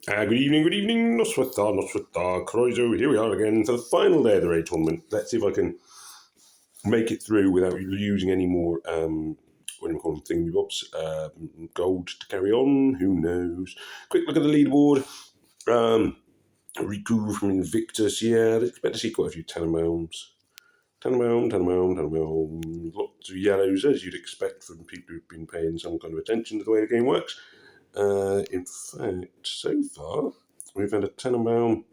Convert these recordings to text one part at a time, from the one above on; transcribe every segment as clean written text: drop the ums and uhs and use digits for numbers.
Good evening, Noswitha, Croizo. Here we are again for the final day of the raid tournament. Let's see if I can make it through without using any more, what do we call them, thingamybobs, gold to carry on. Who knows? Quick look at the leaderboard. Riku from Invictus, yeah, I'd expect to see quite a few Tenenbaums. Tenenbaum. Lots of yellows, as you'd expect from people who've been paying some kind of attention to the way the game works. In fact, so far, we've had a Tenenbaum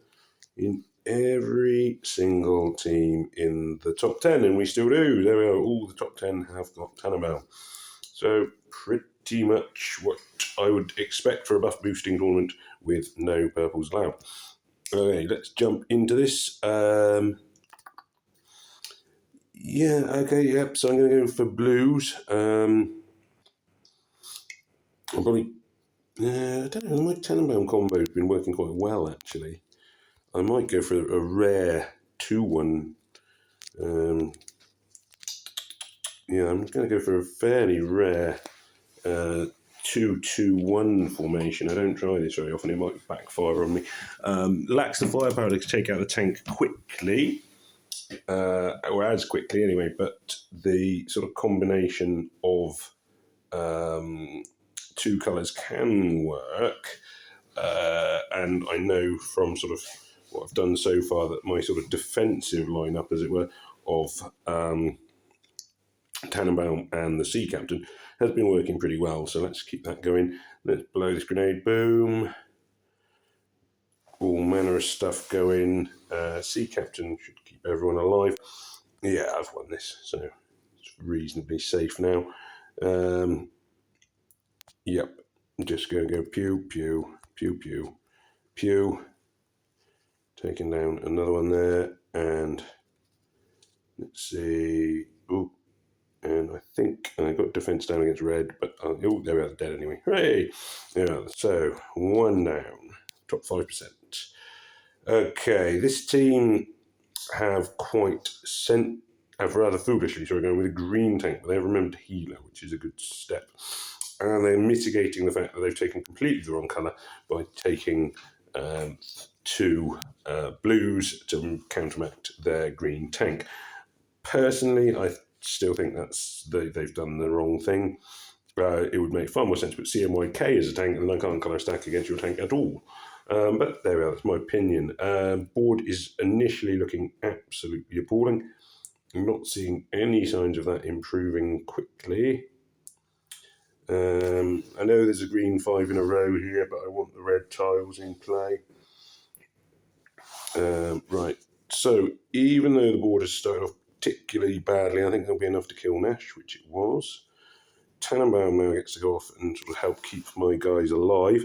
in every single team in the top 10, and we still do. There we are, all the top 10 have got Tenenbaum. So, pretty much what I would expect for a buff boosting tournament with no purples allowed. Okay, let's jump into this. So I'm going to go for blues. I'll probably I don't know, my Tenenbaum combo has been working quite well, actually. I might go for a rare 2-1. I'm going to go for a fairly rare 2-2-1 formation. I don't try this very often, it might backfire on me. Lacks the firepower to take out the tank quickly, or as quickly anyway, but the sort of combination of two colours can work, and I know from sort of what I've done so far that my sort of defensive lineup, as it were, of Tannenbaum and the Sea Captain has been working pretty well, so let's keep that going. Let's blow this grenade, boom. All manner of stuff going. Sea Captain should keep everyone alive. Yeah, I've won this, so it's reasonably safe now. Yep, I'm just going to go pew, pew, pew, pew, pew. Taking down another one there, and let's see. Ooh, and I think I got defense down against red, but they were dead anyway. Hooray! Yeah, so one down, top 5%. Okay, this team have rather foolishly, going with a green tank, but they have remembered healer, which is a good step. And they're mitigating the fact that they've taken completely the wrong colour by taking two blues to counteract their green tank. Personally, I still think they've done the wrong thing. It would make far more sense to put CMYK as a tank, and I can't colour stack against your tank at all. But there we are, that's my opinion. Board is initially looking absolutely appalling. I'm not seeing any signs of that improving quickly. I know there's a green 5 in a row here, but I want the red tiles in play. Right, so even though the board has started off particularly badly, I think there'll be enough to kill Nash, which it was. Tannenbaum now gets to go off and sort of help keep my guys alive.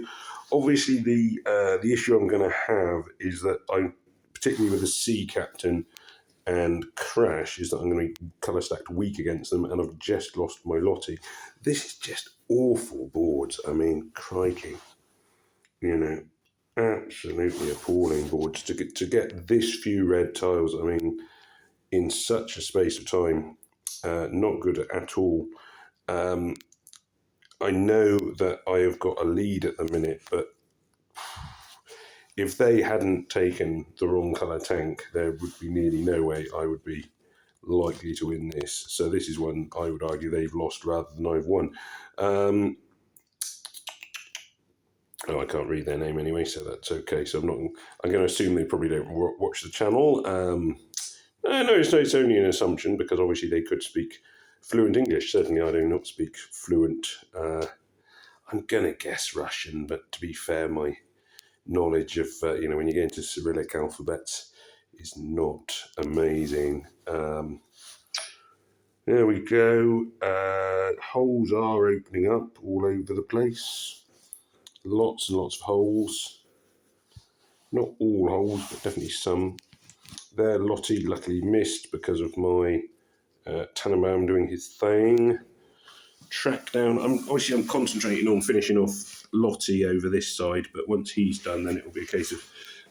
Obviously, the issue I'm going to have is that I'm, particularly with the Sea Captain and Crash, is that I'm going to be colour stacked weak against them, and I've just lost my Lottie. This is just awful boards. I mean, crikey, absolutely appalling boards to get this few red tiles. I mean, in such a space of time, not good at all. I know that I have got a lead at the minute, but if they hadn't taken the wrong colour tank, there would be nearly no way I would be likely to win this. So this is one I would argue they've lost rather than I've won. I can't read their name anyway, so that's okay. So I'm going to assume they probably don't watch the channel. No, it's only an assumption, because obviously they could speak fluent English. Certainly I do not speak fluent. I'm going to guess Russian, but to be fair, my knowledge of, when you get into Cyrillic alphabets is not amazing. There we go. Holes are opening up all over the place. Lots and lots of holes. Not all holes, but definitely some. There, Lottie luckily missed because of my Tannenbaum doing his thing. Track down. I'm concentrating on finishing off Lottie over this side, but once he's done, then it will be a case of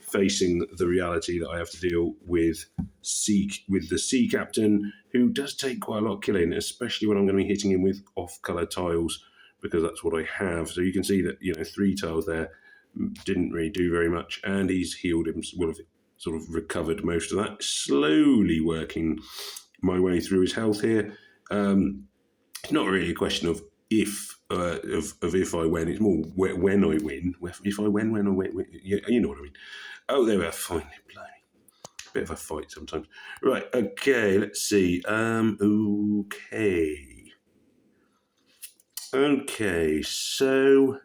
facing the reality that I have to deal with the Sea Captain, who does take quite a lot of killing, especially when I'm going to be hitting him with off-colour tiles, because that's what I have. So you can see that 3 tiles there didn't really do very much, and he's healed him, well, sort of recovered most of that. Slowly working my way through his health here. It's not really a question of if if I win. It's more when I win. If I win, when I win. You know what I mean. Oh, they were finally playing. Bit of a fight sometimes. Right. Okay. Let's see. Okay. So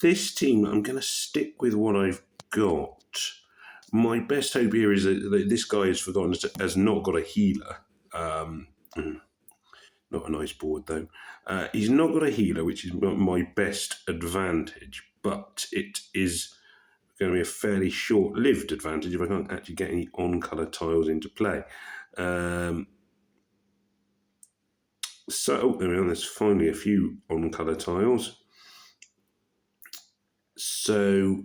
this team, I'm going to stick with what I've got. My best hope here is that this guy is forgotten, has not got a healer. Not a nice board, though. He's not got a healer, which is my best advantage, but it is going to be a fairly short-lived advantage if I can't actually get any on-colour tiles into play. So, there we are. There's finally a few on-colour tiles. So,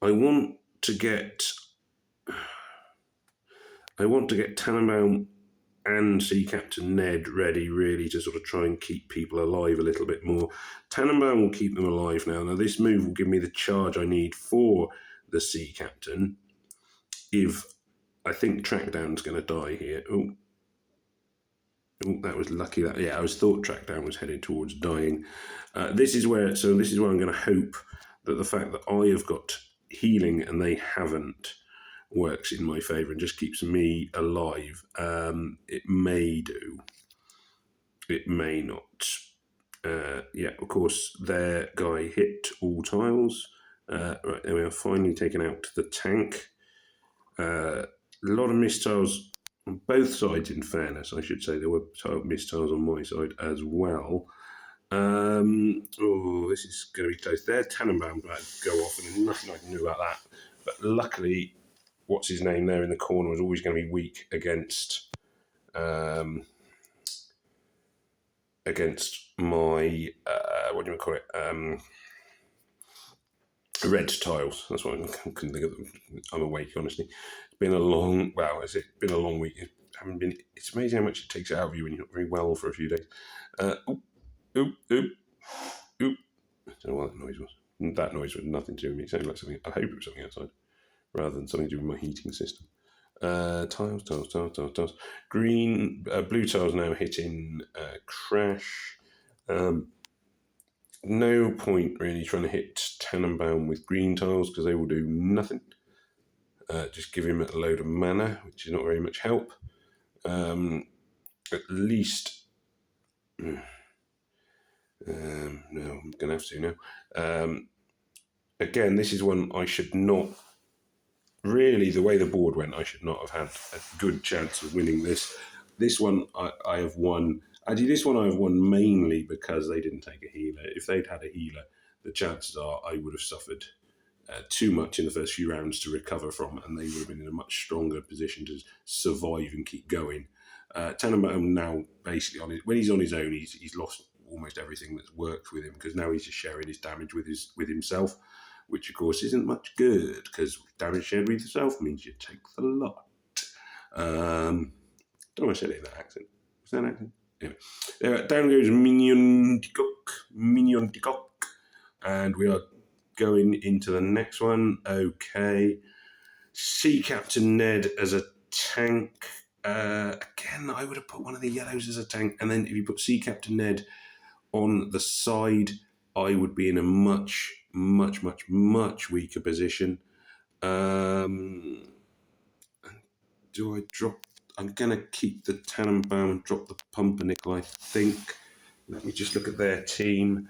I want to get Tannenbaum and Sea Captain Ned ready, really, to sort of try and keep people alive a little bit more. Tannenbaum will keep them alive now. Now, this move will give me the charge I need for the Sea Captain. If I think Trackdown's going to die here. Oh, that was lucky. I was thought Trackdown was headed towards dying. This is where I'm going to hope that the fact that I have got healing and they haven't works in my favour and just keeps me alive. It may do. It may not. Of course, their guy hit all tiles. Right, there we are, finally taken out the tank. A lot of mistiles on both sides, in fairness, I should say. There were mistiles on my side as well. This is going to be close. Their Tannenbaum about to go off, and there's nothing I can do about that. But luckily, what's his name there in the corner was always going to be weak against my what do you call it? Red tiles. That's what I couldn't think of them. I'm awake, honestly. It's been a long week. It's amazing how much it takes out of you when you're not very well for a few days. I don't know what that noise was. That noise was nothing to do with me. It sounded like something. I hope it was something outside, rather than something to do with my heating system. Tiles. Blue tiles now hitting crash. No point really trying to hit Tannenbaum with green tiles because they will do nothing. Just give him a load of mana, which is not very much help. At least, no, I'm going to have to now. Again, this is one I should not. Really, the way the board went, I should not have had a good chance of winning this. This one I have won. Actually, this one I have won mainly because they didn't take a healer. If they'd had a healer, the chances are I would have suffered too much in the first few rounds to recover from, and they would have been in a much stronger position to survive and keep going. Tannenbaum now, basically, when he's on his own, he's lost almost everything that's worked with him because now he's just sharing his damage with himself, which of course isn't much good because damage shared with yourself means you take the lot. Don't know why I said it in that accent. Was that an accent? Anyway, down goes Minion de Coq, and we are going into the next one. Okay, Sea Captain Ned as a tank. Again, I would have put one of the yellows as a tank, and then if you put Sea Captain Ned on the side, I would be in a much weaker position. Do I drop? I'm going to keep the Tannenbaum and drop the Pumpernickel, I think. Let me just look at their team.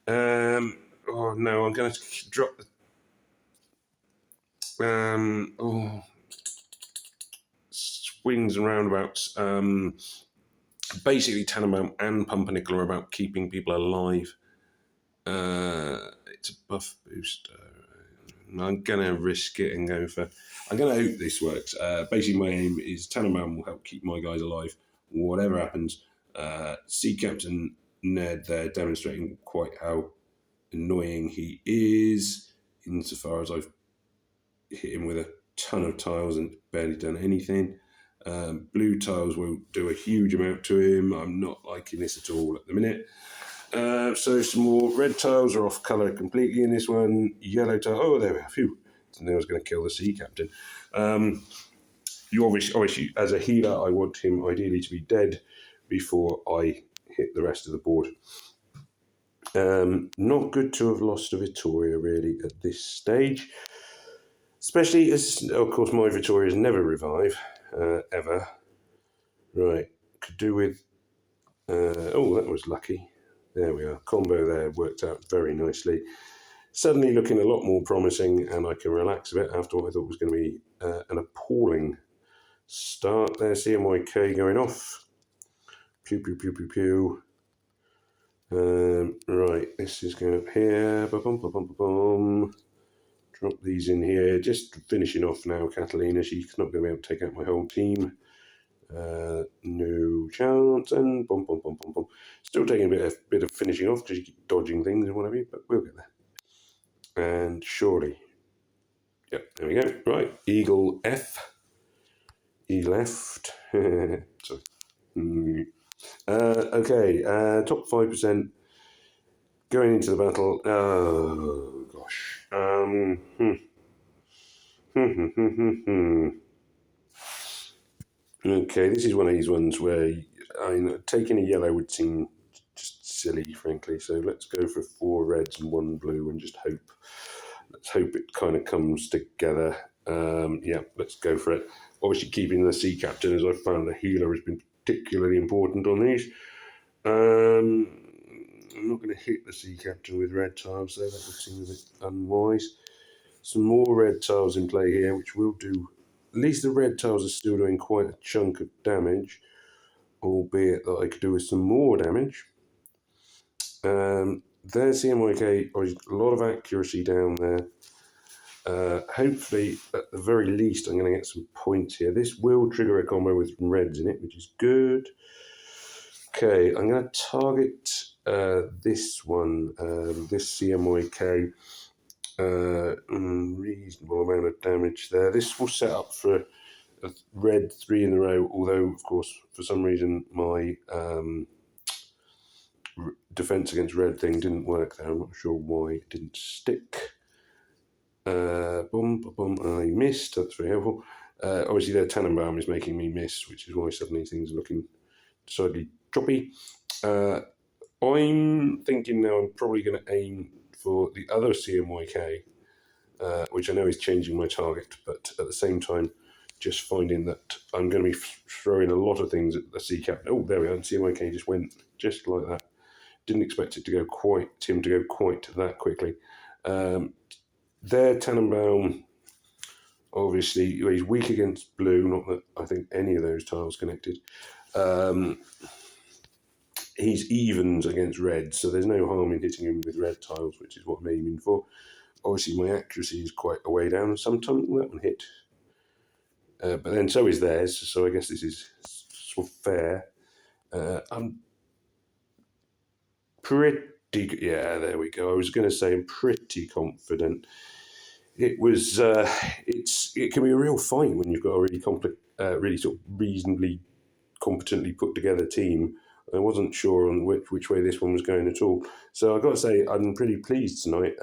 I'm going to drop the... swings and roundabouts. Basically, Tannenbaum and Pumpernickel are about keeping people alive. It's a buff booster. I'm going to risk it and go for... I'm going to hope this works. Basically, my aim is Tannenbaum will help keep my guys alive, whatever happens. Sea Captain Ned there demonstrating quite how annoying he is, insofar as I've hit him with a ton of tiles and barely done anything. Blue tiles won't do a huge amount to him. I'm not liking this at all at the minute. So some more red tiles are off colour completely in this one. Yellow tile. Oh, there we are. Phew. I was going to kill the sea captain. You obviously, as a healer, I want him ideally to be dead before I hit the rest of the board. Not good to have lost a Vittoria really at this stage, especially as, of course, my Vittorias never revive ever. Right, could do with. Oh, that was lucky. There we are. Combo there worked out very nicely. Suddenly looking a lot more promising, and I can relax a bit after what I thought was going to be an appalling start. There, CMYK going off. Pew, pew, pew, pew, pew. Right, this is going up here. Ba-bum, ba-bum, ba-bum. Drop these in here. Just finishing off now, Catalina. She's not going to be able to take out my whole team. No chance. And bum, bum, bum, bum, bum. Still taking a bit of finishing off because you keep dodging things and whatever, but we'll get there. And surely. Yep, there we go. Right, Eagle F. He left. Sorry. Okay, top 5% going into the battle. Oh, gosh. Okay, this is one of these ones where taking a yellow would seem just silly, frankly. So let's go for 4 reds and 1 blue and just hope. Let's hope it kind of comes together. Yeah, let's go for it. Obviously, keeping the sea captain, as I've found the healer has been particularly important on these. I'm not going to hit the sea captain with red tiles, though. That would seem a bit unwise. Some more red tiles in play here, which will do. At least the red tiles are still doing quite a chunk of damage, albeit that I could do with some more damage. There's CMYK, a lot of accuracy down there. Hopefully, at the very least, I'm going to get some points here. This will trigger a combo with reds in it, which is good. Okay, I'm going to target this one, this CMYK. Reasonable amount of damage there. This will set up for a red 3 in a row, although, of course, for some reason, my defense against red thing didn't work there. I'm not sure why it didn't stick. I missed. That's very helpful. Obviously, their Tannenbaum is making me miss, which is why suddenly things are looking decidedly choppy. I'm thinking now I'm probably going to aim for the other CMYK, which I know is changing my target, but at the same time, just finding that I'm going to be throwing a lot of things at the sea captain. Oh, there we are. CMYK just went just like that. Didn't expect it to go quite that quickly. Their Tannenbaum, obviously, he's weak against blue, not that I think any of those tiles connected. He's evens against red, so there's no harm in hitting him with red tiles, which is what I'm aiming for. Obviously, my accuracy is quite a way down. Sometimes that one hit. But then so is theirs, so I guess this is sort of fair. I'm pretty... Yeah, there we go. I was going to say I'm pretty confident. It was... it can be a real fight when you've got a really sort of reasonably competently put together team. I wasn't sure on which way this one was going at all. So I've got to say, I'm pretty pleased tonight.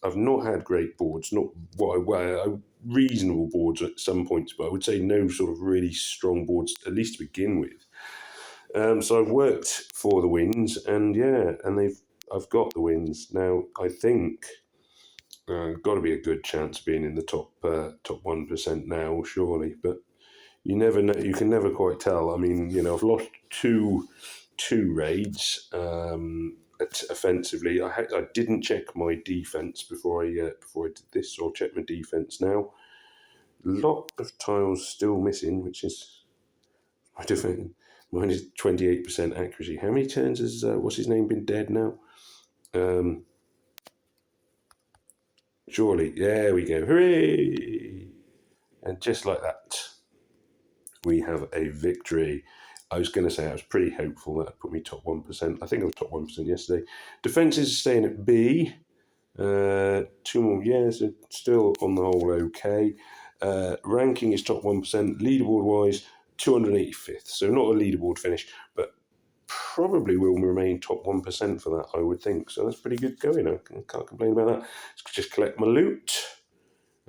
I've not had great boards, not reasonable boards at some points, but I would say no sort of really strong boards, at least to begin with. So I've worked for the wins, and yeah, and I've got the wins. Now, I think got to be a good chance of being in the top 1% now, surely, but you never know. You can never quite tell. I mean, I've lost two raids offensively. I didn't check my defense before I did this, so I'll check my defense now. A lot of tiles still missing, which is my defense. Mine is 28% accuracy. How many turns has what's his name been dead now? Surely, there we go. Hooray! And just like that, we have a victory. I was going to say I was pretty hopeful that put me top 1%. I think I was top 1% yesterday. Defence is staying at B. 2 more years, so still on the whole okay. Ranking is top 1%. Leaderboard wise, 285th. So not a leaderboard finish, but probably will remain top 1% for that, I would think. So that's pretty good going. I can't complain about that. Let's just collect my loot.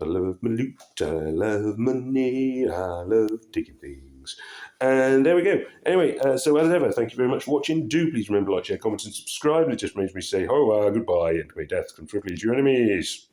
I love my loot, I love money, I love taking things. And there we go. Anyway, so as ever, thank you very much for watching. Do please remember to like, share, comment, and subscribe. It just makes me say, goodbye, and may death come swiftly to your enemies.